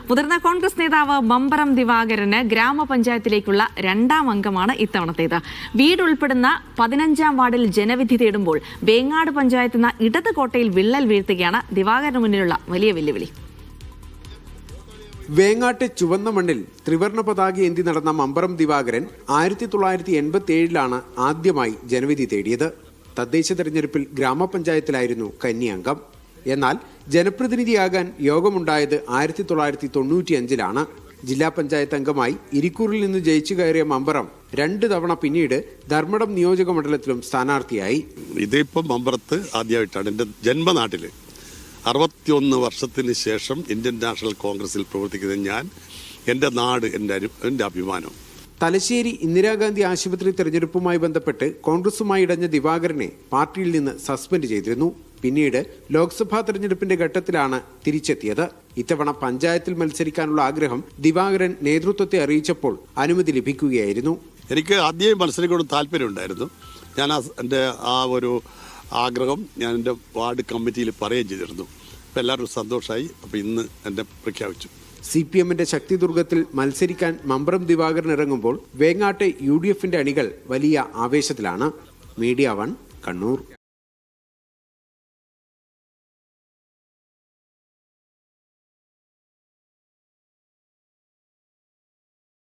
മുതിർന്ന കോൺഗ്രസ് നേതാവ് മമ്പറം ദിവാകരന് ഗ്രാമപഞ്ചായത്തിലേക്കുള്ള 2ാം അംഗമാണ് ഇത്തവണത്തേത്. വീട് ഉൾപ്പെടുന്ന 15ാം വാർഡിൽ ജനവിധി തേടുമ്പോൾ വേങ്ങാട് പഞ്ചായത്ത് എന്ന ഇടത് കോട്ടയിൽ വിള്ളൽ വീഴ്ത്തുകയാണ് ദിവാകരന് മുന്നിലുള്ള വലിയ വെല്ലുവിളി. വേങ്ങാട്ടെ ചുവന്ന മണ്ണിൽ ത്രിവർണ പതാക ഏന്തി നടന്ന മമ്പറം ദിവാകരൻ 1987 ആദ്യമായി ജനവിധി തേടിയത്. തദ്ദേശ തെരഞ്ഞെടുപ്പിൽ ഗ്രാമപഞ്ചായത്തിലായിരുന്നു കന്നി അംഗം. എന്നാൽ ജനപ്രതിനിധിയാകാൻ യോഗമുണ്ടായത് 1995 ജില്ലാ പഞ്ചായത്ത് അംഗമായി ഇരിക്കൂറിൽ നിന്ന് ജയിച്ചു കയറിയ മമ്പറം 2 തവണ പിന്നീട് ധർമ്മടം നിയോജക മണ്ഡലത്തിലും സ്ഥാനാർത്ഥിയായി. ഇതിപ്പം മമ്പറത്ത് ആദ്യമായിട്ടാണ് എൻ്റെ ജന്മനാട്ടില് 61 വർഷത്തിന് ശേഷം ഇന്ത്യൻ നാഷണൽ കോൺഗ്രസിൽ പ്രവർത്തിക്കുന്ന ഞാൻ, എൻ്റെ നാട് എൻ്റെ അഭിമാനം. തലശ്ശേരി ഇന്ദിരാഗാന്ധി ആശുപത്രി തെരഞ്ഞെടുപ്പുമായി ബന്ധപ്പെട്ട് കോൺഗ്രസുമായി ഇടഞ്ഞ ദിവാകരനെ പാർട്ടിയിൽ നിന്ന് സസ്പെൻഡ് ചെയ്തിരുന്നു. പിന്നീട് ലോക്സഭാ തെരഞ്ഞെടുപ്പിന്റെ ഘട്ടത്തിലാണ് തിരിച്ചെത്തിയത്. ഇത്തവണ പഞ്ചായത്തിൽ മത്സരിക്കാനുള്ള ആഗ്രഹം ദിവാകരൻ നേതൃത്വത്തെ അറിയിച്ചപ്പോൾ അനുമതി ലഭിക്കുകയായിരുന്നു. എനിക്ക് ആദ്യം മത്സരിക്കണം താല്പര്യമുണ്ടായിരുന്നു. ഞാൻ എൻ്റെ ഒരു ആഗ്രഹം ഞാൻ എൻ്റെ വാർഡ് കമ്മിറ്റിയിൽ പറയുകയും ചെയ്തിരുന്നു. അപ്പോൾ എല്ലാവരും സന്തോഷമായി. അപ്പോൾ ഇന്ന് എന്നെ പ്രഖ്യാപിച്ചു. CPM-ന്റെ ശക്തിദുർഗത്തിൽ മത്സരിക്കാൻ മമ്പറം ദിവാകരൻ ഇറങ്ങുമ്പോൾ വേങ്ങാട്ടെ UDF-ന്റെ അണികൾ വലിയ ആവേശത്തിലാണ്. മീഡിയ 1 കണ്ണൂർ.